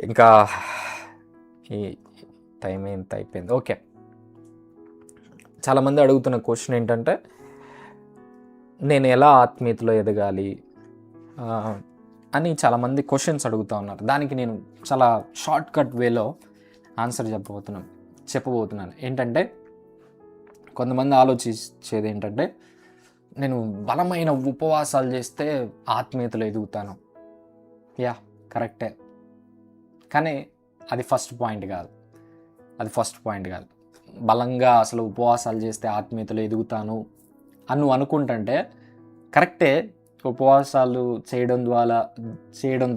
ఇంకా ఈ టైం ఎంత అయిపోయింది? ఓకే. చాలామంది అడుగుతున్న క్వశ్చన్ ఏంటంటే, నేను ఎలా ఆత్మీయతలో ఎదగాలి అని చాలామంది క్వశ్చన్స్ అడుగుతూ ఉన్నారు. దానికి నేను చాలా షార్ట్ కట్ వేలో ఆన్సర్ చెప్పబోతున్నాను. ఏంటంటే, కొంతమంది ఆలోచించేది ఏంటంటే, నేను బలమైన ఉపవాసాలు చేస్తే ఆత్మీయతలో ఎదుగుతాను. యా, కరెక్టే. కానీ అది ఫస్ట్ పాయింట్ కాదు. బలంగా అసలు ఉపవాసాలు చేస్తే ఆత్మీయతలో ఎదుగుతాను అని నువ్వు అనుకుంటుంటే కరెక్టే. ఉపవాసాలు చేయడం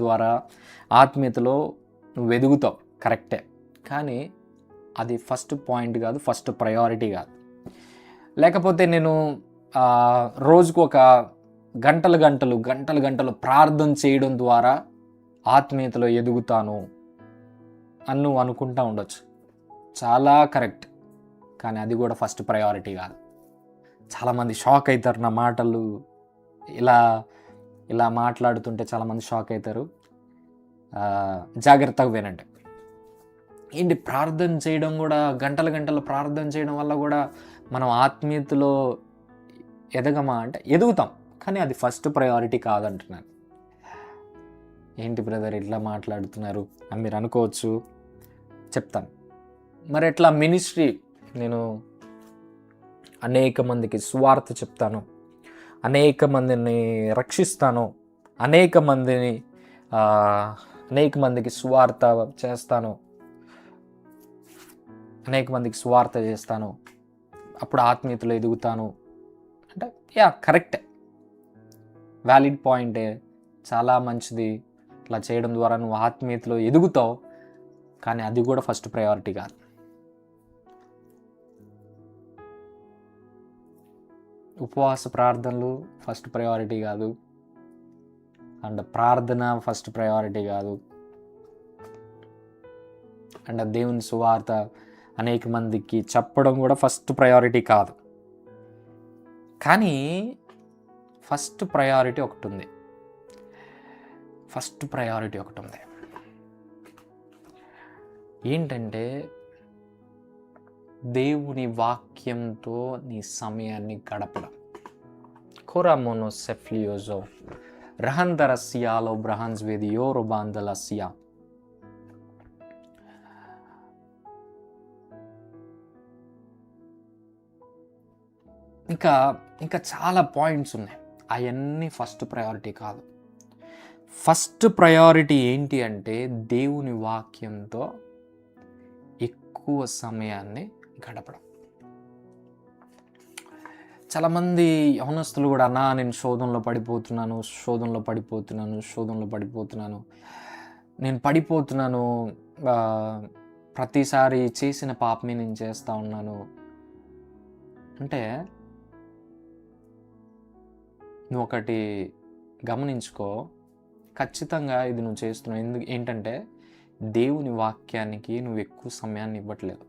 ద్వారా ఆత్మీయతలో నువ్వు ఎదుగుతావు, కరెక్టే. కానీ అది ఫస్ట్ పాయింట్ కాదు, ఫస్ట్ ప్రయారిటీ కాదు. లేకపోతే నేను రోజుకు ఒక గంటలు ప్రార్థన చేయడం ద్వారా ఆత్మీయతలో ఎదుగుతాను అని నువ్వు అనుకుంటా ఉండొచ్చు. చాలా కరెక్ట్. కానీ అది కూడా ఫస్ట్ ప్రయారిటీ కాదు. చాలామంది షాక్ అవుతారు నా మాటలు ఇలా మాట్లాడుతుంటే. చాలామంది షాక్ అవుతారు. జాగ్రత్తగా వినండి. ఏంటి, ప్రార్థన చేయడం కూడా గంటలు ప్రార్థన చేయడం వల్ల కూడా మనం ఆత్మీయతలో ఎదగమా అంటే ఎదుగుతాం, కానీ అది ఫస్ట్ ప్రయారిటీ కాదంటున్నాను. ఏంటి బ్రదర్ ఇట్లా మాట్లాడుతున్నారు అని మీరు అనుకోవచ్చు. చెప్తాను. మరి ఎట్లా మినిస్ట్రీ, నేను అనేక మందికి సువార్త చెప్తాను, అనేక మందిని రక్షిస్తాను, అనేక మందికి సువార్త చేస్తాను, అప్పుడు ఆత్మీయతలో ఎదుగుతాను అంటే, యా, కరెక్టే, వ్యాలిడ్ పాయింటే, చాలా మంచిది. ఇట్లా చేయడం ద్వారా నువ్వు ఆత్మీయతలో ఎదుగుతావు, కానీ అది కూడా ఫస్ట్ ప్రయారిటీ కాదు. ఉపవాస ప్రార్థనలు ఫస్ట్ ప్రయారిటీ కాదు, అండ్ ప్రార్థన ఫస్ట్ ప్రయారిటీ కాదు, అండ్ దేవుని సువార్త అనేక మందికి చెప్పడం కూడా ఫస్ట్ ప్రయారిటీ కాదు. కానీ ఫస్ట్ ప్రయారిటీ ఒకటి ఉంది. ఏంటంటే, దేవుని వాక్యంతో నీ సమయాన్ని గడపడం. కోరామోనో సెఫ్లియోజో రహందరసియాలో బ్రహాన్స్వేదియో రొబాందలసియా. ఇంకా చాలా పాయింట్స్ ఉన్నాయి. అవన్నీ ఫస్ట్ ప్రయారిటీ కాదు. ఫస్ట్ ప్రయారిటీ ఏంటి అంటే, దేవుని వాక్యంతో ఎక్కువ సమయాన్ని గడపడం. చాలామంది యవనస్తులు కూడా, అన్నా నేను శోధనలో పడిపోతున్నాను, నేను పడిపోతున్నాను, ప్రతిసారి చేసిన పాపమే నేను చేస్తూ ఉన్నాను అంటే, నువ్వు ఒకటి గమనించుకో, ఖచ్చితంగా ఇది నువ్వు చేస్తున్నావు. ఏంటంటే, దేవుని వాక్యానికి నువ్వు ఎక్కువ సమయాన్ని ఇవ్వట్లేదు.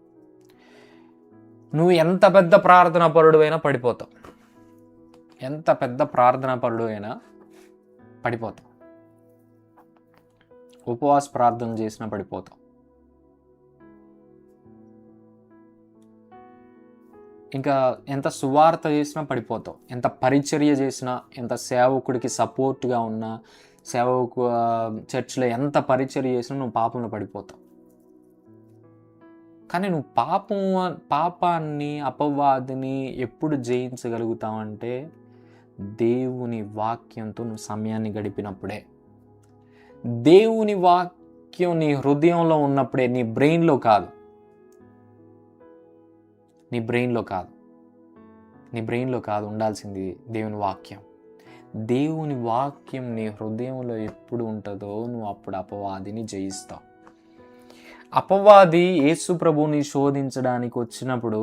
నువ్వు ఎంత పెద్ద ప్రార్థనా పరుడు అయినా పడిపోతావు. ఉపవాస ప్రార్థన చేసినా పడిపోతావు. ఇంకా ఎంత సువార్త చేసినా పడిపోతావు. ఎంత పరిచర్య చేసినా, ఎంత సేవకుడికి సపోర్ట్గా ఉన్నా, చర్చ్లో ఎంత పరిచర్య చేసినా నువ్వు పాపంలో పడిపోతావు. కానీ నువ్వు పాపాన్ని, అపవాదిని ఎప్పుడు జయించగలుగుతావంటే, దేవుని వాక్యంతో నువ్వు సమయాన్ని గడిపినప్పుడే. దేవుని వాక్యం నీ హృదయంలో ఉన్నప్పుడే, నీ బ్రెయిన్లో కాదు. నీ బ్రెయిన్లో కాదు ఉండాల్సింది దేవుని వాక్యం. దేవుని వాక్యం నీ హృదయంలో ఎప్పుడు ఉంటుందో నువ్వు అప్పుడు అపవాదిని జయిస్తావు. అపవాది యేసు ప్రభుని శోధించడానికి వచ్చినప్పుడు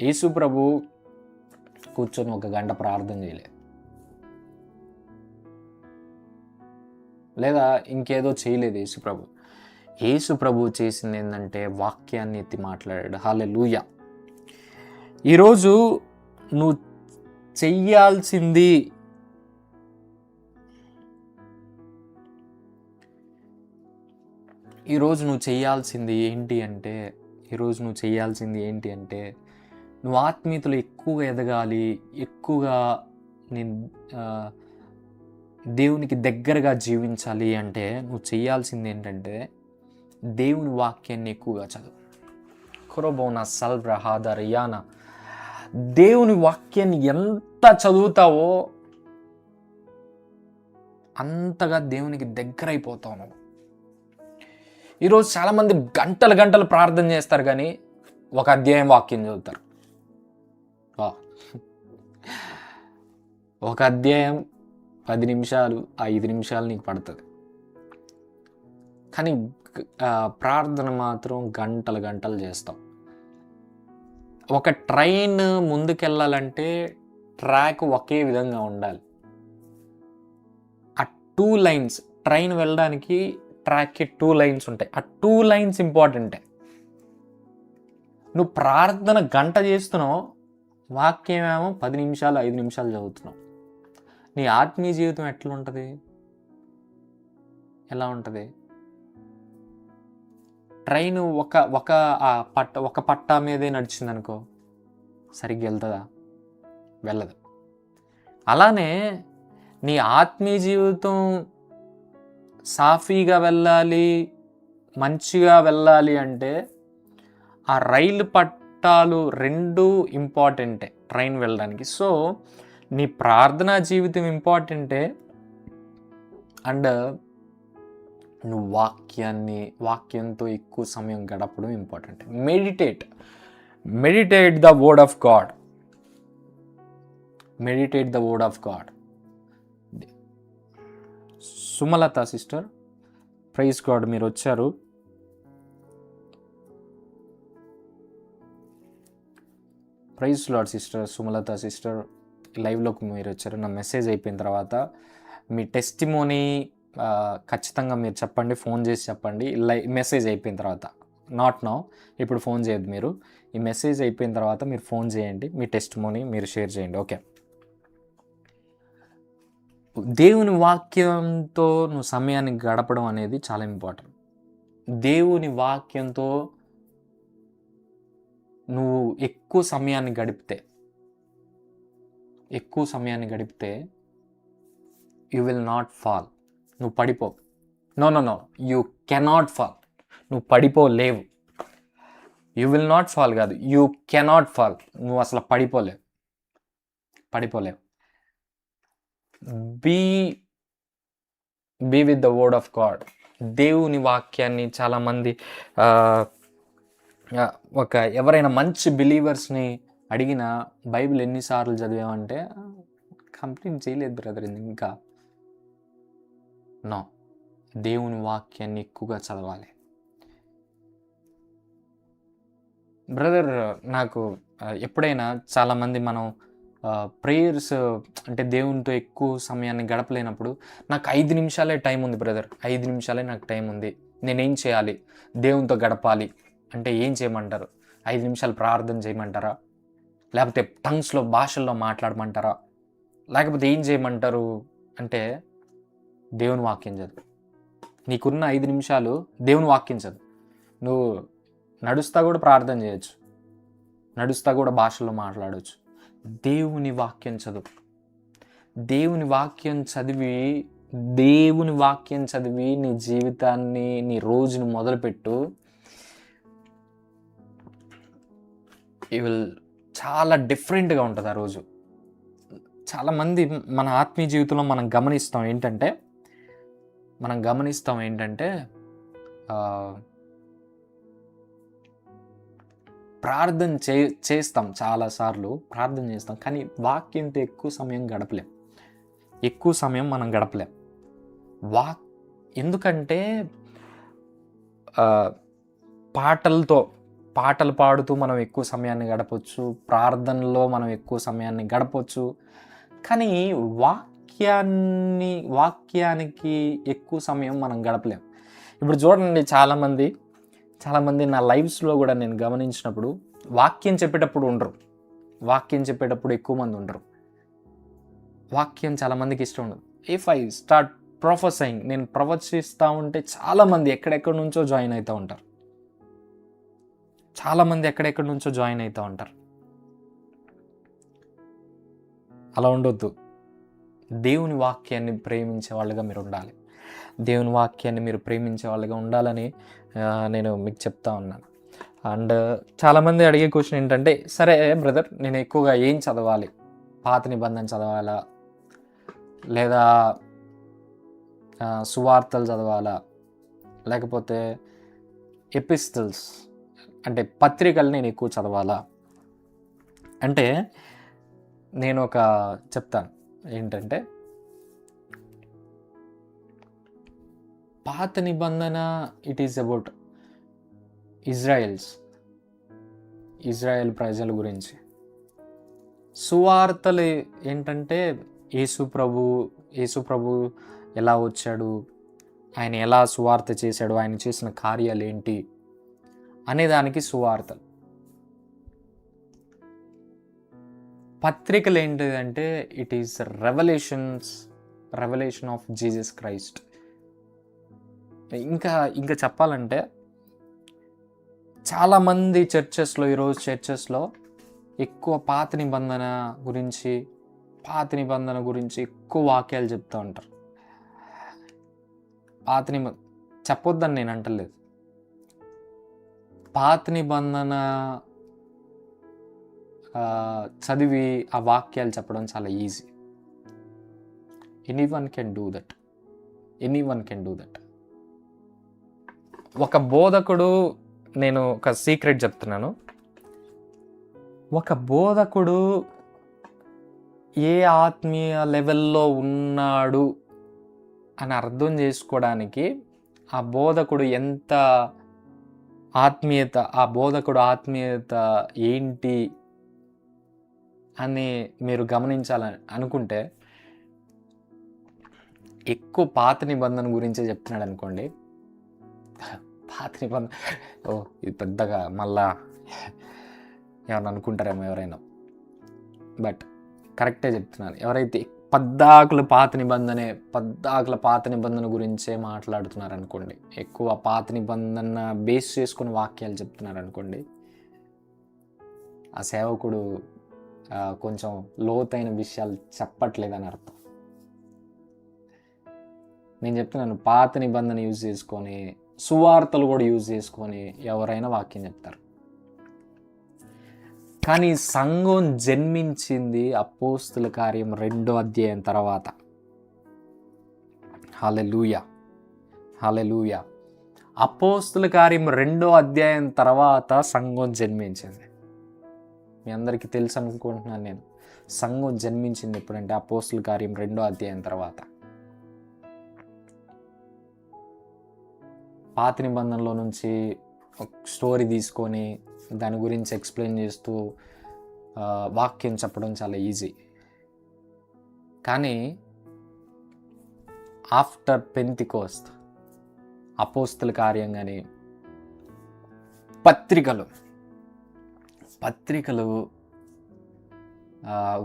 యేసు ప్రభు కూర్చొని 1 గంట ప్రార్థన చేయలేదు, లేదా ఇంకేదో చేయలేదు. యేసు ప్రభు చేసింది ఏంటంటే, వాక్యాన్ని ఎత్తి మాట్లాడాడు. హల్లెలూయా. ఈరోజు నువ్వు చెయ్యాల్సింది ఈరోజు నువ్వు చేయాల్సింది ఏంటి అంటే నువ్వు ఆత్మీయతలో ఎక్కువగా ఎదగాలి, ఎక్కువగా నేను దేవునికి దగ్గరగా జీవించాలి అంటే నువ్వు చేయాల్సింది ఏంటంటే దేవుని వాక్యాన్ని ఎక్కువగా చదువు. కొరబోనా సల్బ్రహాద రియానా, దేవుని వాక్యాన్ని ఎంత చదువుతావో అంతగా దేవునికి దగ్గర అయిపోతావు నువ్వు. ఈరోజు చాలామంది గంటలు ప్రార్థన చేస్తారు, కానీ ఒక అధ్యాయం వాక్యం చదువుతారు. ఒక అధ్యాయం 10 నిమిషాలు, 5 నిమిషాలు నీకు పడుతుంది, కానీ ప్రార్థన మాత్రం గంటలు చేస్తాం. ఒక ట్రైన్ ముందుకెళ్ళాలంటే ట్రాక్ ఒకే విధంగా ఉండాలి. ఆ 2 లైన్స్, ట్రైన్ వెళ్ళడానికి ట్రాక్కి 2 లైన్స్ ఉంటాయి. ఆ 2 లైన్స్ ఇంపార్టెంటే. నువ్వు ప్రార్థన గంట చేస్తున్నావు, వాక్యం ఏమో 10 నిమిషాలు 5 నిమిషాలు చదువుతున్నావు. నీ ఆత్మీయ జీవితం ఎలా ఉంటుంది? ట్రైన్ ఒక పట్టా మీదే నడిచింది అనుకో, సరిగ్గా వెళ్తుందా? వెళ్ళదు. అలానే నీ ఆత్మీయ జీవితం సాఫీగా వెళ్ళాలి, మంచిగా వెళ్ళాలి అంటే ఆ రైలు పట్టాలు 2 ఇంపార్టెంటే ట్రైన్ వెళ్ళడానికి. సో నీ ప్రార్థనా జీవితం ఇంపార్టెంటే, అండ్ నువ్వు వాక్యంతో ఎక్కువ సమయం గడపడం important. Meditate the word of God. Sumalatha sister, praise God, మీరు వచ్చారు. Praise Lord sister Sumalatha sister, లైవ్లోకి మీరు వచ్చారు. నా మెసేజ్ అయిపోయిన తర్వాత మీ టెస్టిమోనీ ఖచ్చితంగా మీరు చెప్పండి, ఫోన్ చేసి చెప్పండి. మెసేజ్ అయిపోయిన తర్వాత, నాట్ నౌ, ఇప్పుడు ఫోన్ చేయొద్దు మీరు. ఈ మెసేజ్ అయిపోయిన తర్వాత మీరు ఫోన్ చేయండి, మీ టెస్టిమోనీ మీరు షేర్ చేయండి. ఓకే, దేవుని వాక్యంతో నువ్వు సమయాన్ని గడపడం అనేది చాలా ఇంపార్టెంట్. దేవుని వాక్యంతో నువ్వు ఎక్కువ సమయాన్ని గడిపితే యూ విల్ నాట్ ఫాల్. నువ్వు పడిపోవు. No, you cannot fall. నువ్వు పడిపోలేవు. యూ విల్ నాట్ ఫాల్ కాదు, యూ కెనాట్ ఫాల్. నువ్వు అసలు పడిపోలేవు. Be with the word of God. దేవుని వాక్యాన్ని చాలామంది ఎవరైనా మంచి బిలీవర్స్ని అడిగిన బైబిల్ ఎన్నిసార్లు చదివామంటే కంప్లీట్ చేయలేదు బ్రదర్ ఇంకా. నో, దేవుని వాక్యాన్ని ఎక్కువగా చదవాలి బ్రదర్. నాకు ఎప్పుడైనా చాలామంది మనం ప్రేయర్స్ అంటే దేవునితో ఎక్కువ సమయాన్ని గడపలేనప్పుడు, నాకు 5 నిమిషాలే టైం ఉంది బ్రదర్, 5 నిమిషాలే నాకు టైం ఉంది, నేనేం చేయాలి? దేవునితో గడపాలి అంటే ఏం చేయమంటారు? 5 నిమిషాలు ప్రార్థన చేయమంటారా? లేకపోతే టంగ్స్లో భాషల్లో మాట్లాడమంటారా? లేకపోతే ఏం చేయమంటారు అంటే దేవుని వాక్యం చదువు. నీకున్న 5 నిమిషాలు దేవుని వాక్యం చదువు. నువ్వు నడుస్తా కూడా ప్రార్థన చేయొచ్చు, నడుస్తా కూడా భాషల్లో మాట్లాడవచ్చు. దేవుని వాక్యం చదువు. దేవుని వాక్యం చదివి నీ జీవితాన్ని, నీ రోజును మొదలుపెట్టు. చాలా డిఫరెంట్గా ఉంటుంది ఆ రోజు. చాలామంది మన ఆత్మీయ జీవితంలో మనం గమనిస్తాం ఏంటంటే ప్రార్థన చేస్తాం, చాలాసార్లు ప్రార్థన చేస్తాం, కానీ వాక్యంతో ఎక్కువ సమయం మనం గడపలేం. ఎందుకంటే పాటలు పాడుతూ మనం ఎక్కువ సమయాన్ని గడపచ్చు, ప్రార్థనలో మనం ఎక్కువ సమయాన్ని గడపచ్చు, కానీ వాక్యానికి ఎక్కువ సమయం మనం గడపలేం. ఇప్పుడు చూడండి, చాలామంది నా లైవ్స్లో కూడా నేను గమనించినప్పుడు వాక్యం చెప్పేటప్పుడు ఎక్కువ మంది ఉండరు. వాక్యం చాలామందికి ఇష్టం ఉండదు. ఇఫ్ ఐ స్టార్ట్ ప్రొఫెసయింగ్, నేను ప్రవచిస్తూ ఉంటే చాలామంది ఎక్కడెక్కడి నుంచో జాయిన్ అవుతూ ఉంటారు. చాలామంది ఎక్కడెక్కడి నుంచో జాయిన్ అవుతూ ఉంటారు. అలా ఉండొద్దు. దేవుని వాక్యాన్ని ప్రేమించే వాళ్ళుగా మీరు ఉండాలి. దేవుని వాక్యాన్ని మీరు ప్రేమించే వాళ్ళుగా ఉండాలని నేను మీకు చెప్తా ఉన్నాను. అండ్ చాలామంది అడిగే క్వశ్చన్ ఏంటంటే, సరే బ్రదర్, నేను ఎక్కువగా ఏం చదవాలి? పాత నిబంధన చదవాలా, లేదా సువార్తలు చదవాలా, లేకపోతే ఎపిస్టల్స్ అంటే పత్రికలు నేను ఎక్కువ చదవాలా అంటే, నేను ఒక చెప్తాను ఏంటంటే, పాత నిబంధన ఇట్ ఈస్ అబౌట్ ఇజ్రాయెల్ ప్రజల గురించి. సువార్తలు ఏంటంటే యేసు ప్రభు ఎలా వచ్చాడు, ఆయన ఎలా సువార్త చేశాడు, ఆయన చేసిన కార్యాలు ఏంటి అనేదానికి సువార్తలు. పత్రికలు ఏంటిదంటే it is revolution of Jesus Christ. ఇంకా చెప్పాలంటే చాలామంది ఈరోజు చర్చెస్లో ఎక్కువ పాత నిబంధన గురించి ఎక్కువ వాక్యాలు చెప్తూ ఉంటారు. చెప్పొద్దని నేను అంటలేదు. పాత నిబంధన చదివి ఆ వాక్యాలు చెప్పడం చాలా easy. Anyone can do that. ఒక బోధకుడు, నేను ఒక సీక్రెట్ చెప్తున్నాను, ఒక బోధకుడు ఏ ఆత్మీయ లెవెల్లో ఉన్నాడు అని అర్థం చేసుకోవడానికి ఆ బోధకుడు ఆత్మీయత ఏంటి అని మీరు గమనించాలని అనుకుంటే, ఎక్కువ పాత నిబంధన గురించే చెప్తున్నాడు అనుకోండి, పాత నిబంధన ఇది పెద్దగా మళ్ళా ఏమన్నా అనుకుంటారేమో ఎవరైనా, బట్ కరెక్టే చెప్తున్నాను. ఎవరైతే పద్దాకుల పాత నిబంధన గురించే మాట్లాడుతున్నారు అనుకోండి, ఎక్కువ పాత నిబంధన బేస్ చేసుకుని వాక్యాలు చెప్తున్నారు అనుకోండి, ఆ సేవకుడు కొంచెం లోతైన విషయాలు చెప్పట్లేదని అర్థం. నేను చెప్తున్నాను, పాత నిబంధన యూజ్ చేసుకొని సువార్తలు కూడా యూజ్ చేసుకొని ఎవరైనా వాక్యం చెప్తారు. కానీ సంఘం జన్మించింది అపోస్తుల కార్యం 2వ అధ్యాయం తర్వాత. హల్లెలూయా. అపోస్తుల కార్యం 2వ అధ్యాయం తర్వాత సంఘం జన్మించింది. మీ అందరికీ తెలుసు అనుకుంటున్నాను నేను. సంఘం జన్మించింది ఎప్పుడంటే అపోస్తుల కార్యం 2వ అధ్యాయం తర్వాత. పాత నిబంధనలో నుంచి ఒక స్టోరీ తీసుకొని దాని గురించి ఎక్స్ప్లెయిన్ చేస్తూ వాక్యం చెప్పడం చాలా ఈజీ. కానీ ఆఫ్టర్ పెంతికోస్త్, అపోస్తుల కార్యం కానీ పత్రికలు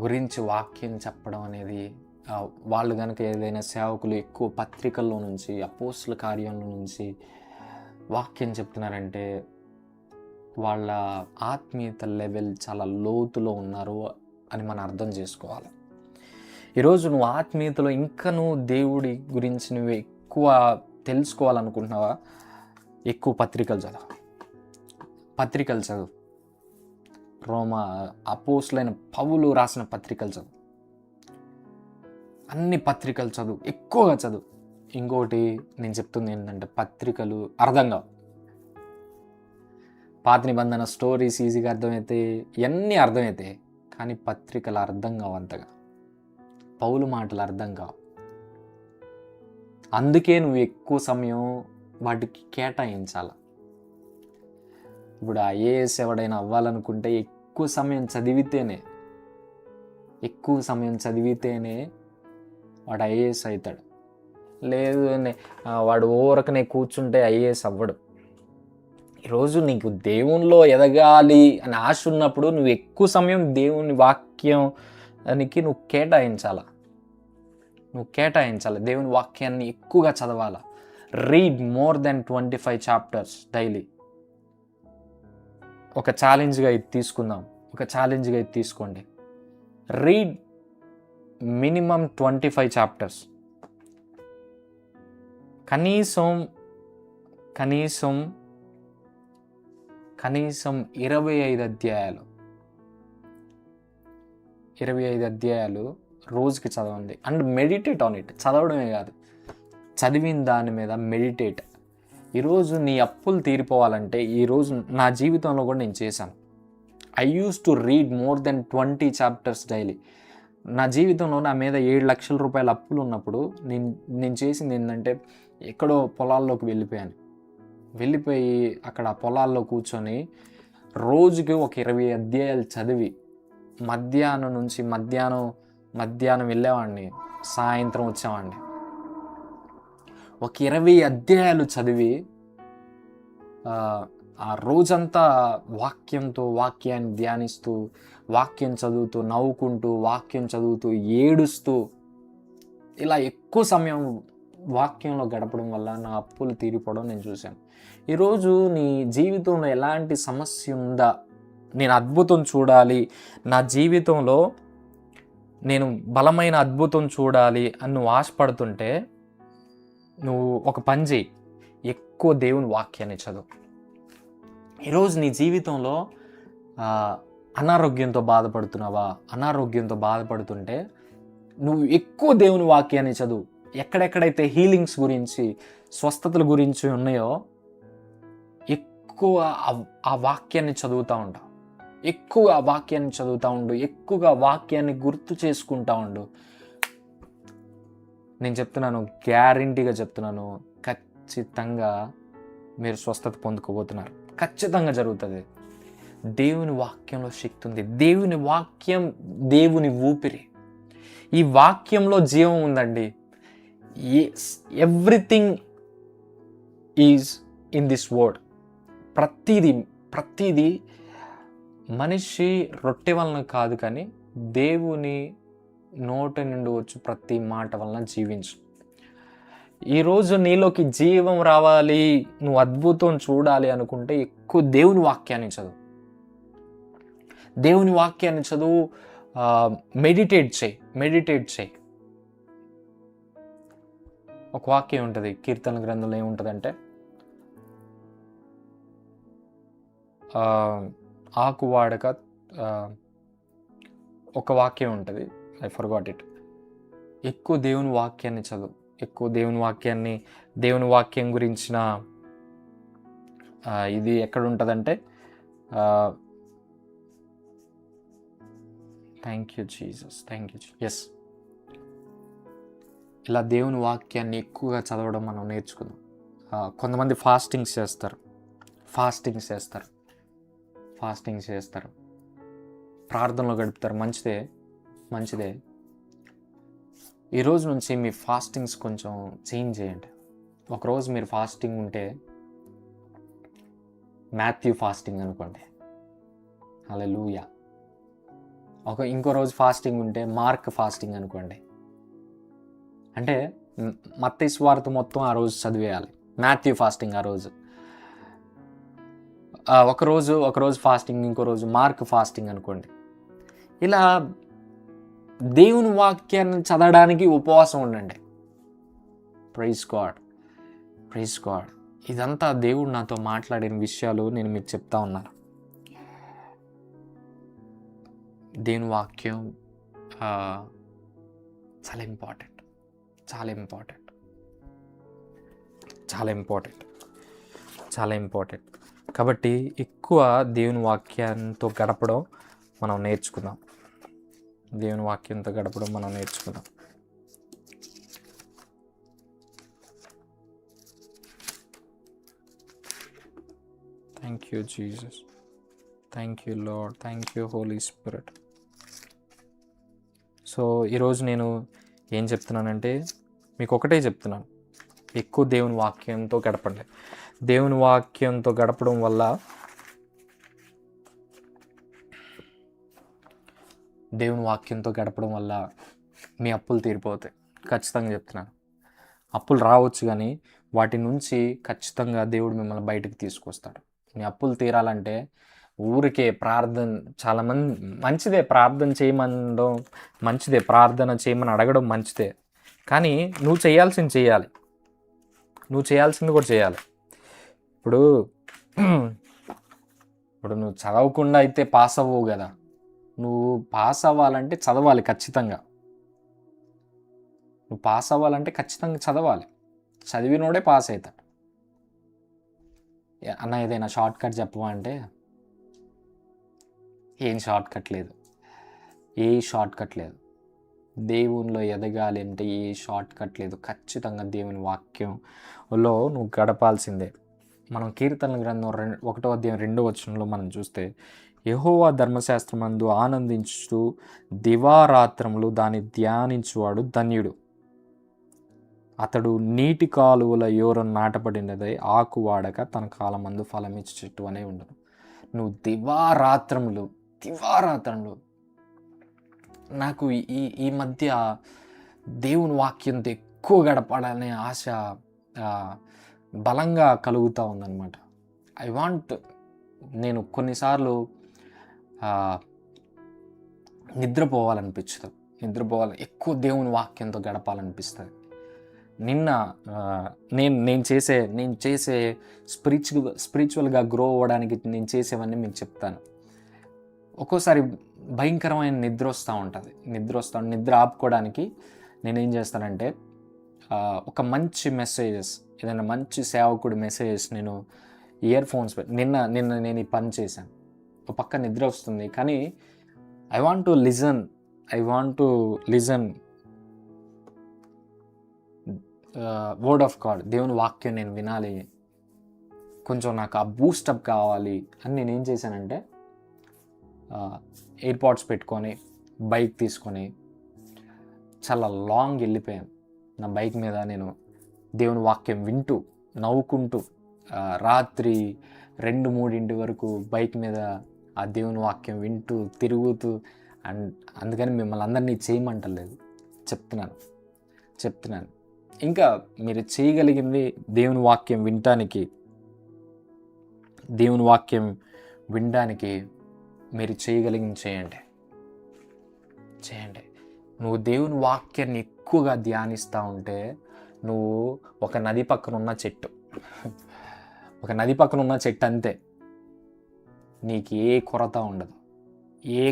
గురించి వాక్యం చెప్పడం అనేది, వాళ్ళు కనుక ఏదైనా సేవకులు ఎక్కువ పత్రికల్లో నుంచి అపోస్తుల కార్యంలో నుంచి వాక్యం చెప్తున్నారంటే వాళ్ళ ఆత్మీయత లెవెల్ చాలా లోతులో ఉన్నారు అని మనం అర్థం చేసుకోవాలి. ఈరోజు నువ్వు ఆత్మీయతలో ఇంకా నువ్వు దేవుడి గురించి నువ్వు ఎక్కువ తెలుసుకోవాలనుకుంటున్నావా? ఎక్కువ పత్రికలు చదువు. అపోస్తులైన పౌలు రాసిన పత్రికలు చదువు. అన్ని పత్రికలు చదువు, ఎక్కువగా చదువు. ఇంకోటి నేను చెప్తుంది ఏంటంటే, పత్రికలు అర్థం కావు. పాత నిబంధన స్టోరీస్ ఈజీగా అర్థమవుతాయి, ఇవన్నీ అర్థమవుతాయి, కానీ పత్రికలు అర్థం కావు అంతగా. పౌలు మాటలు అర్థం కావు. అందుకే నువ్వు ఎక్కువ సమయం వాటికి కేటాయించాలి. ఇప్పుడు ఐఏఎస్ ఎవడైనా అవ్వాలనుకుంటే ఎక్కువ సమయం చదివితేనే వాడు ఐఏఎస్ అవుతాడు. లేదు వాడు ఓరకనే కూర్చుంటే ఐఏఎస్ అవ్వడు. ఈరోజు నీకు దేవునిలో ఎదగాలి అని ఆశ ఉన్నప్పుడు నువ్వు ఎక్కువ సమయం దేవుని వాక్యానికి నువ్వు కేటాయించాల. నువ్వు కేటాయించాలి. దేవుని వాక్యాన్ని ఎక్కువగా చదవాలి. Read more than 25 chapters daily. ఒక ఛాలెంజ్గా ఇది తీసుకుందాం, ఒక ఛాలెంజ్గా ఇది తీసుకోండి. Read minimum 25 chapters. కనీసం 25 అధ్యాయాలు 25 అధ్యాయాలు రోజుకి చదవండి. And meditate on it. చదవడమే కాదు, చదివిన దాని మీద మెడిటేట్. ఈరోజు నీ అప్పులు తీరిపోవాలంటే, ఈరోజు నా జీవితంలో కూడా నేను చేశాను. I use to read more then 20 chapters daily. నా జీవితంలో నా మీద 7 లక్షల రూపాయల అప్పులు ఉన్నప్పుడు నేను చేసింది ఏంటంటే, ఎక్కడో పొలాల్లోకి వెళ్ళిపోయి అక్కడ పొలాల్లో కూర్చొని రోజుకి ఒక 20 అధ్యాయాలు చదివి మధ్యాహ్నం వెళ్ళేవాడిని, సాయంత్రం వచ్చేవాడిని. ఒక 20 అధ్యాయాలు చదివి ఆ రోజంతా వాక్యాన్ని ధ్యానిస్తూ, వాక్యం చదువుతూ, నవ్వుకుంటూ, వాక్యం చదువుతూ, ఏడుస్తూ, ఇలా ఎక్కువ సమయం వాక్యంలో గడపడం వల్ల నా అప్పులు తీరిపోవడం నేను చూశాను. ఈరోజు నీ జీవితంలో ఎలాంటి సమస్య ఉందా, నేను అద్భుతం చూడాలి, నా జీవితంలో నేను బలమైన అద్భుతం చూడాలి అని నువ్వు ఆశపడుతుంటే, నువ్వు ఒక పని చేయి, ఎక్కువ దేవుని వాక్యాన్ని చదువు. ఈరోజు నీ జీవితంలో అనారోగ్యంతో బాధపడుతుంటే నువ్వు ఎక్కువ దేవుని వాక్యాన్ని చదువు. ఎక్కడెక్కడైతే హీలింగ్స్ గురించి, స్వస్థతల గురించి ఉన్నాయో ఎక్కువ ఆ వాక్యాన్ని చదువుతూ ఉంటావు. ఎక్కువగా వాక్యాన్ని చదువుతూ ఉండు, ఎక్కువగా వాక్యాన్ని గుర్తు చేసుకుంటూ ఉండు. నేను చెప్తున్నాను, గ్యారంటీగా చెప్తున్నాను, ఖచ్చితంగా మీరు స్వస్థత పొందుకోబోతున్నారు. ఖచ్చితంగా జరుగుతుంది. దేవుని వాక్యంలో శక్తి ఉంది. దేవుని వాక్యం దేవుని ఊపిరి. ఈ వాక్యంలో జీవం ఉందండి. Everything is in this word. ప్రతిదీ మనిషి రొట్టె వలన కాదు, కానీ దేవుని నోటి నుండి వచ్చు ప్రతి మాట వలన జీవించు. ఈరోజు నీలోకి జీవం రావాలి, నువ్వు అద్భుతం చూడాలి అనుకుంటే ఎక్కువ దేవుని వాక్యాన్ని చదువు. మెడిటేట్ చేయి. ఒక వాక్యం ఉంటుంది కీర్తన గ్రంథంలో, ఏముంటుందంటే, ఆకు వాడక ఒక వాక్యం ఉంటుంది, ఐ ఫర్గాట్ ఇట్. ఎక్కువ దేవుని వాక్యాన్ని చదువు. ఎక్కువ దేవుని వాక్యం గురించిన ఇది ఎక్కడ ఉంటుందంటే, థ్యాంక్ యూ జీసస్. ఎస్, ఇలా దేవుని వాక్యాన్ని ఎక్కువగా చదవడం మనం నేర్చుకుందాం. కొంతమంది ఫాస్టింగ్స్ చేస్తారు, ప్రార్థనలో గడుపుతారు. మంచిదే. ఈరోజు నుంచి మీ ఫాస్టింగ్స్ కొంచెం చేంజ్ చేయండి. ఒకరోజు మీరు ఫాస్టింగ్ ఉంటే మాథ్యూ ఫాస్టింగ్ అనుకోండి, హల్లెలూయా. ఇంకో రోజు ఫాస్టింగ్ ఉంటే మార్క్ ఫాస్టింగ్ అనుకోండి. అంటే మత్తయి సువార్త మొత్తం ఆ రోజు చదివేయాలి. మాథ్యూ ఫాస్టింగ్ ఆ రోజు. ఒకరోజు ఫాస్టింగ్, ఇంకో రోజు మార్క్ ఫాస్టింగ్ అనుకోండి. ఇలా దేవుని వాక్యాన్ని చదవడానికి ఉపవాసం ఉండండి. Praise God. ఇదంతా దేవుడు నాతో మాట్లాడిన విషయాలు నేను మీకు చెప్తా ఉన్నాను. దేవుని వాక్యం చాలా ఇంపార్టెంట్. కాబట్టి ఎక్కువ దేవుని వాక్యంతో గడపడం మనం నేర్చుకుందాం. Thank you Jesus. Thank you Lord. Thank you Holy Spirit. So ఈరోజు నేను ఏం చెప్తున్నానంటే, మీకు ఒకటే చెప్తున్నాను, ఎక్కువ దేవుని వాక్యంతో గడపండి. దేవుని వాక్యంతో గడపడం వల్ల మీ అప్పులు తీరిపోతాయి. ఖచ్చితంగా చెప్తున్నాను. అప్పులు రావచ్చు కానీ వాటి నుంచి ఖచ్చితంగా దేవుడు మిమ్మల్ని బయటకు తీసుకొస్తాడు. మీ అప్పులు తీరాలంటే ఊరికే ప్రార్థన, చాలామంది మంచిదే ప్రార్థన చేయమనడం, మంచిదే ప్రార్థన చేయమని అడగడం మంచిదే, కానీ నువ్వు చేయాల్సింది చేయాలి. నువ్వు చేయాల్సింది కూడా చేయాలి. ఇప్పుడు ఇప్పుడు నువ్వు చదవకుండా అయితే పాస్ అవ్వవు కదా. నువ్వు పాస్ అవ్వాలంటే చదవాలి ఖచ్చితంగా. నువ్వు పాస్ అవ్వాలంటే ఖచ్చితంగా చదవాలి. చదివినోడే పాస్ అవుతాడు. అన్న ఏదైనా షార్ట్ కట్ చెప్పవా అంటే ఏం షార్ట్ కట్ లేదు. ఏ షార్ట్ కట్ లేదు. దేవునిలో ఎదగాలి అంటే ఏ షార్ట్ కట్ లేదు. ఖచ్చితంగా దేవుని వాక్యంలో నువ్వు గడపాల్సిందే. మనం కీర్తనల గ్రంథం 1వ అధ్యాయం 2వ వచనంలో మనం చూస్తే, యెహోవా ధర్మశాస్త్రమందు ఆనందించుతూ దివారాత్రములు దాన్ని ధ్యానించువాడు ధన్యుడు. అతడు నీటి కాలువల యోరం నాటబడినదై ఆకు వాడక తన కాలమందు ఫలమిచ్చు చెట్టు అనే ఉండదు. నువ్వు దివారాత్రములు నాకు ఈ మధ్య దేవుని వాక్యంతో ఎక్కువ గడపడాలనే ఆశ బలంగా కలుగుతూ ఉందన్నమాట. నేను కొన్నిసార్లు నిద్రపోవాలి, ఎక్కువ దేవుని వాక్యంతో గడపాలనిపిస్తుంది. నిన్న నేను చేసే స్పిరిచువల్గా గ్రో అవ్వడానికి నేను చేసేవన్నీ మీకు చెప్తాను. ఒక్కోసారి భయంకరమైన నిద్ర వస్తూ ఉంటుంది. నిద్ర ఆపుకోవడానికి నేనేం చేస్తానంటే ఒక మంచి మెసేజెస్, ఏదైనా మంచి సేవకుడి మెసేజెస్ నేను ఇయర్ ఫోన్స్ నిన్న నేను ఈ పని చేశాను. ఒక పక్క నిద్ర వస్తుంది కానీ I want to listen word of God, దేవుని వాక్యం నేను వినాలి, కొంచెం నాకు ఆ బూస్టప్ కావాలి అని నేనేం చేశానంటే ఎయిర్పాడ్స్ పెట్టుకొని బైక్ తీసుకొని చాలా లాంగ్ వెళ్ళిపోయాను. నా బైక్ మీద నేను దేవుని వాక్యం వింటూ నవ్వుకుంటూ రాత్రి 2-3 వరకు బైక్ మీద ఆ దేవుని వాక్యం వింటూ తిరుగుతూ, అందుకని మిమ్మల్ని అందరినీ చేయమంటలేదు, చెప్తున్నాను. ఇంకా మీరు చేయగలిగింది దేవుని వాక్యం వినడానికి మీరు చేయగలిగింది చేయండి. నువ్వు దేవుని వాక్యాన్ని ఎక్కువగా ధ్యానిస్తూ ఉంటే నువ్వు ఒక నది పక్కన ఉన్న చెట్టు అంతే. నీకు ఏ కొరత ఉండదు. ఏ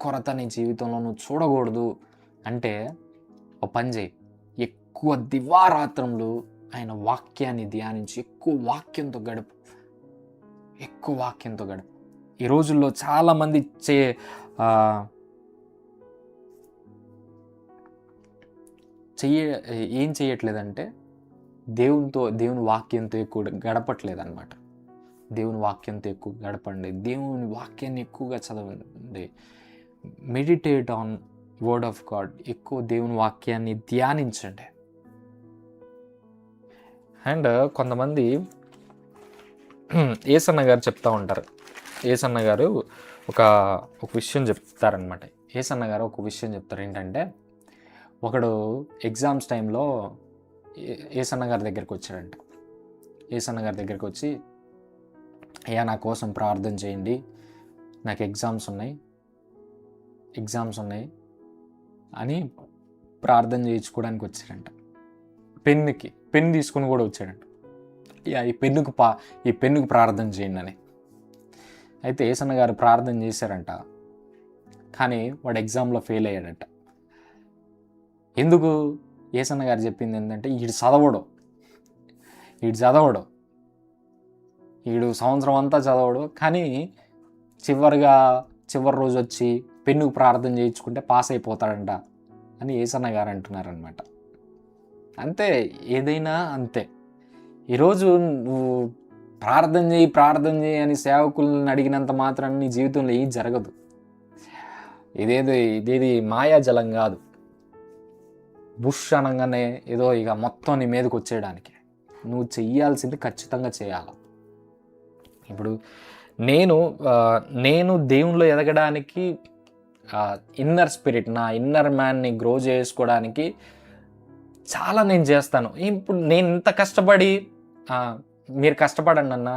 కొరత నీ జీవితంలో నువ్వు చూడకూడదు అంటే ఒక పని చేయి, ఎక్కువ దివారాత్రములు ఆయన వాక్యాన్ని ధ్యానించి ఎక్కువ వాక్యంతో గడుపు. ఈ రోజుల్లో చాలామంది ఏం చేయట్లేదంటే దేవుని వాక్యంతో ఎక్కువ గడపట్లేదు అనమాట. దేవుని వాక్యంతో ఎక్కువ గడపండి. దేవుని వాక్యాన్ని ఎక్కువగా చదవండి. Meditate on word of God. ఎక్కువ దేవుని వాక్యాన్ని ధ్యానించండి. అండ్ కొంతమంది ఏసన్న గారు చెప్తూ ఉంటారు. ఏసన్న గారు ఒక విషయం చెప్తారనమాట. ఏసన్న గారు ఒక విషయం చెప్తారు ఏంటంటే, ఒకడు ఎగ్జామ్స్ టైంలో ఏసన్న గారి దగ్గరికి వచ్చాడంట. ఏసన్న గారి దగ్గరికి వచ్చి, అయ్యా నా కోసం ప్రార్థన చేయండి, నాకు ఎగ్జామ్స్ ఉన్నాయి అని ప్రార్థన చేయించుకోవడానికి వచ్చాడంట. పెన్ తీసుకుని కూడా వచ్చాడంట. ఈ పెన్నుకు ప్రార్థన చేయండి అని. అయితే ఏసన్న గారు ప్రార్థన చేశారంట, కానీ వాడు ఎగ్జామ్లో ఫెయిల్ అయ్యాడంట. ఎందుకు? ఏసన్న గారు చెప్పింది ఏంటంటే, వీడు చదవడు, వీడు సంవత్సరం అంతా చదవడు, కానీ చివరి రోజు వచ్చి పెన్నుకు ప్రార్థన చేయించుకుంటే పాస్ అయిపోతాడంట అని ఏసన్న గారు అంటున్నారనమాట. అంతే, ఏదైనా అంతే. ఈరోజు నువ్వు ప్రార్థన చేయి అని సేవకులను అడిగినంత మాత్రాన్ని నీ జీవితంలో ఏది జరగదు. ఇదేది మాయాజలం కాదు. బుష్ అనగానే ఏదో ఇక మొత్తం నీ మీదకి వచ్చేయడానికి. నువ్వు చెయ్యాల్సింది ఖచ్చితంగా చేయాలి. ఇప్పుడు నేను దేవునిలో ఎదగడానికి ఇన్నర్ స్పిరిట్, నా ఇన్నర్ మ్యాన్ని గ్రో చేసుకోవడానికి చాలా నేను చేస్తాను. ఇప్పుడు నేను ఇంత కష్టపడి మీరు కష్టపడండి అన్న,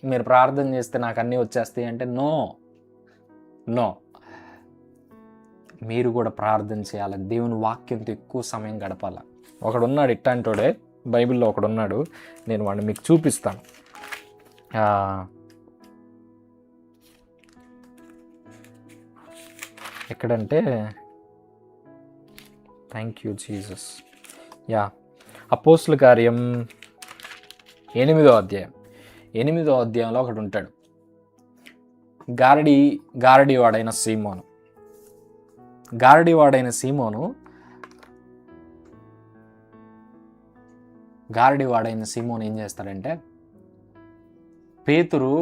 మీరు ప్రార్థన చేస్తే నాకు అన్నీ వచ్చేస్తాయి అంటే నో, మీరు కూడా ప్రార్థన చేయాలి, దేవుని వాక్యంతో ఎక్కువ సమయం గడపాలి. ఒకడున్నాడు ఇట్లాంటోడే, బైబిల్లో ఒకడున్నాడు, నేను వాడిని మీకు చూపిస్తాను. ఎక్కడంటే, థ్యాంక్ యూ జీసస్, అపోస్తుల కార్యం 8వ అధ్యాయంలో ఒకడు ఉంటాడు, గారడీవాడైన సీమోను ఏం చేస్తాడంటే, పేతురు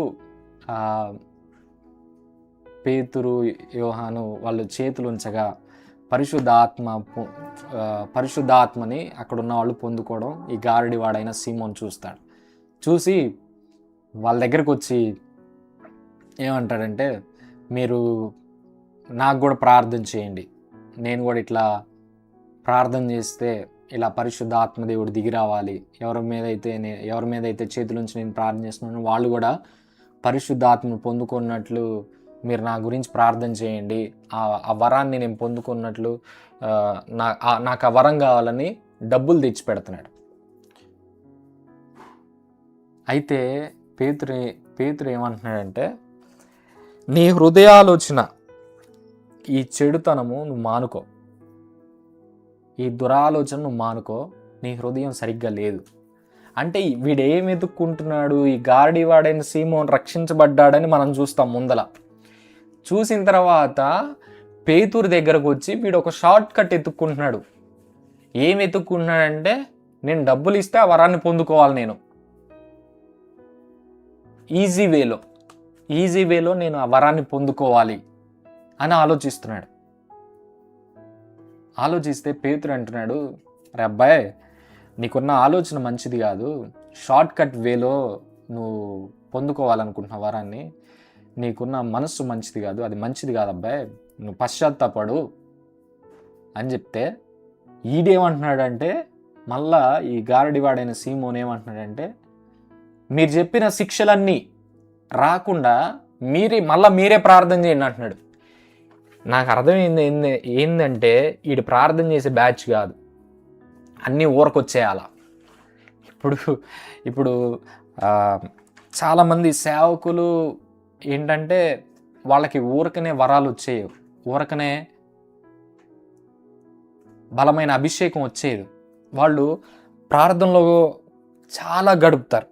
యోహాను వాళ్ళు చేతులు ఉంచగా పరిశుద్ధాత్మని అక్కడ ఉన్న వాళ్ళు పొందుకోవడం ఈ గారడీవాడైన సీమోను చూస్తాడు. చూసి వాళ్ళ దగ్గరకు వచ్చి ఏమంటాడంటే, మీరు నాకు కూడా ప్రార్థన చేయండి, నేను కూడా ఇట్లా ప్రార్థన చేస్తే ఇలా పరిశుద్ధాత్మ దేవుడు దిగి రావాలి, ఎవరి మీద అయితే చేతులుంచి నేను ప్రార్థన చేస్తున్నాను వాళ్ళు కూడా పరిశుద్ధాత్మను పొందుకున్నట్లు మీరు నా గురించి ప్రార్థన చేయండి, ఆ వరాన్ని నేను పొందుకున్నట్లు నాకు ఆ వరం కావాలని డబ్బులు తెచ్చి పెడుతున్నాడు. అయితే పేతురు ఏమంటున్నాడంటే, నీ హృదయాలోచన, ఈ చెడుతనము నువ్వు మానుకో, ఈ దురాలోచన నువ్వు మానుకో, నీ హృదయం సరిగ్గా లేదు అంటే వీడు ఏం ఎత్తుక్కుంటున్నాడు, ఈ గారడీవాడైన సీమోను రక్షించబడ్డాడని మనం చూస్తాం ముందల. చూసిన తర్వాత పేతురు దగ్గరకు వచ్చి వీడు ఒక షార్ట్ కట్ ఎత్తుక్కుంటున్నాడు. ఏం ఎత్తుక్కుంటున్నాడంటే, నేను డబ్బులు ఇస్తే ఆ వరాన్ని పొందుకోవాలి, నేను ఈజీ వేలో నేను ఆ వరాన్ని పొందుకోవాలి అని ఆలోచిస్తున్నాడు. ఆలోచిస్తే పేతురు అంటున్నాడు, రే అబ్బాయి, నీకున్న ఆలోచన మంచిది కాదు, షార్ట్ కట్ వేలో నువ్వు పొందుకోవాలనుకుంటున్న వరాన్ని, నీకున్న మనస్సు మంచిది కాదు, అది మంచిది కాదు అబ్బాయి, నువ్వు పశ్చాత్తాపడు అని చెప్తే ఈడేమంటున్నాడంటే, మళ్ళా ఈ గారడీవాడైన సీమోన్ ఏమంటున్నాడంటే, మీరు చెప్పిన శిక్షలన్నీ రాకుండా మీరే ప్రార్థన చేయండి అంటున్నాడు. నాకు అర్థమైంది ఏంటంటే, వీడు ప్రార్థన చేసే బ్యాచ్ కాదు, అన్నీ ఊరకొచ్చేయాల. ఇప్పుడు చాలామంది సేవకులు ఏంటంటే, వాళ్ళకి ఊరకనే వరాలు వచ్చేవి, ఊరకనే బలమైన అభిషేకం వచ్చేది, వాళ్ళు ప్రార్థనలో చాలా గడుపుతారు.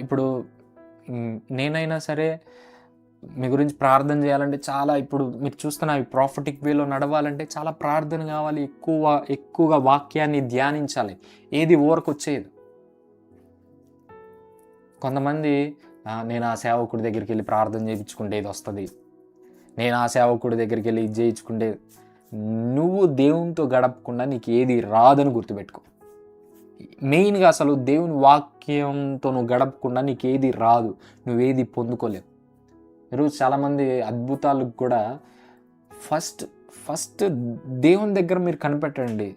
ఇప్పుడు నేనైనా సరే మీ గురించి ప్రార్థన చేయాలంటే చాలా, ఇప్పుడు మీరు చూస్తున్న ఈ ప్రాఫిటిక్ వేలో నడవాలంటే చాలా ప్రార్థన కావాలి, ఎక్కువగా వాక్యాన్ని ధ్యానించాలి, ఏది ఊరకొచ్చేది. కొంతమంది నేను ఆ సేవకుడి దగ్గరికి వెళ్ళి ప్రార్థన చేయించుకుంటే ఇది వస్తుంది, నేను ఆ సేవకుడి దగ్గరికి వెళ్ళి ఇది చేయించుకుంటే, నువ్వు దేవునితో గడపకుండా నీకు ఏది రాదని గుర్తుపెట్టుకో. మెయిన్గా అసలు దేవుని వాక్యంతో నువ్వు గడపకుండా నీకు ఏది రాదు, నువ్వేది పొందుకోలేవు. ఈరోజు చాలామంది అద్భుతాలకు కూడా ఫస్ట్ దేవుని దగ్గర మీరు కనిపెట్టండి.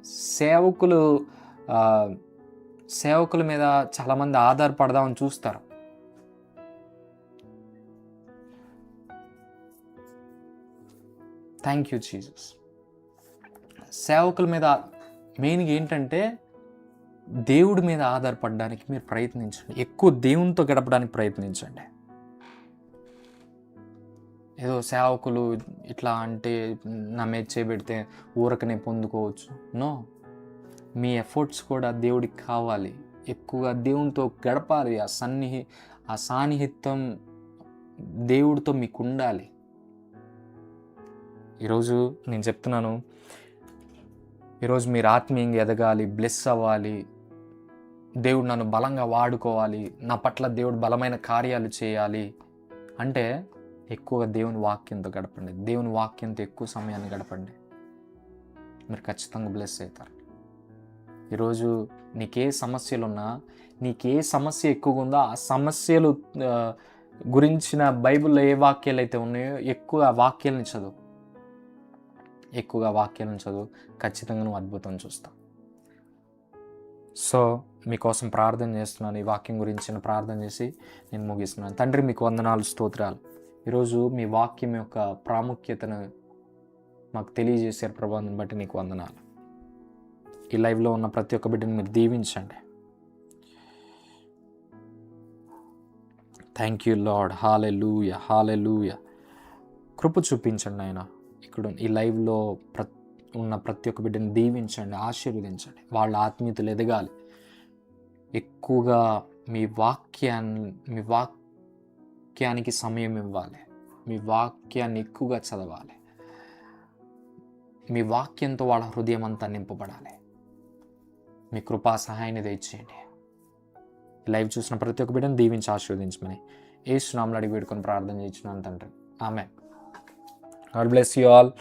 సేవకుల మీద చాలామంది ఆధారపడదామని చూస్తారు. Thank you Jesus. సేవకుల మీద మెయిన్గా ఏంటంటే, దేవుడి మీద ఆధారపడడానికి మీరు ప్రయత్నించండి, ఎక్కువ దేవునితో గడపడానికి ప్రయత్నించండి. ఏదో సేవకులు ఇట్లా అంటే నా మీద చేయబెడితే ఊరకనే పొందుకోవచ్చు, నో. మీ ఎఫర్ట్స్ కూడా దేవుడికి కావాలి, ఎక్కువగా దేవునితో గడపాలి, ఆ సాన్నిహిత్యం దేవుడితో మీకు ఉండాలి. ఈరోజు నేను చెప్తున్నాను, ఈరోజు మీరు ఆత్మీయంగా ఎదగాలి, బ్లెస్ అవ్వాలి, దేవుడు నన్ను బలంగా వాడుకోవాలి, నా పట్ల దేవుడు బలమైన కార్యాలు చేయాలి అంటే ఎక్కువగా దేవుని వాక్యంతో గడపండి, దేవుని వాక్యంతో ఎక్కువ సమయాన్ని గడపండి, మీరు ఖచ్చితంగా బ్లెస్ అవుతారు. ఈరోజు నీకే సమస్యలున్నా, నీకే సమస్య ఎక్కువగా ఉందో ఆ సమస్యలు గురించిన బైబిల్లో ఏ వాక్యాలు అయితే ఉన్నాయో ఎక్కువ ఆ వాక్యాలని చదువు. ఎక్కువగా వాక్యాలను చదువు, ఖచ్చితంగా నువ్వు అద్భుతం చూస్తావు. సో మీకోసం ప్రార్థన చేస్తున్నాను. ఈ వాక్యం గురించి ప్రార్థన చేసి నేను ముగిస్తున్నాను. తండ్రి, మీకు వందనాలు, స్తోత్రాలు. ఈరోజు మీ వాక్యం యొక్క ప్రాముఖ్యతను మాకు తెలియజేశారు ప్రభా, దాన్ని బట్టి నీకు వందనాలు. ఈ లైవ్లో ఉన్న ప్రతి ఒక్క బిడ్డను మీరు దీవించండి. Thank you Lord. Hallelujah, hallelujah. కృప చూపించండి ఆయన. ఇక్కడ ఈ లైవ్లో ఉన్న ప్రతి ఒక్క బిడ్డని దీవించండి, ఆశీర్వదించండి. వాళ్ళ ఆత్మీయతలు ఎదగాలి. ఎక్కువగా మీ వాక్యానికి సమయం ఇవ్వాలి. మీ వాక్యాన్ని ఎక్కువగా చదవాలి. మీ వాక్యంతో వాళ్ళ హృదయం అంతా నింపబడాలి. మీ కృపా సహాయాన్ని దయచేయండి. లైవ్ చూసిన ప్రతి ఒక్క బిడ్డను దీవించి ఆశీర్వదించమని యేసు నామములో అడిగి వేడుకొని ప్రార్థన చేయించున్నాను తండ్రి. Amen. God bless you all.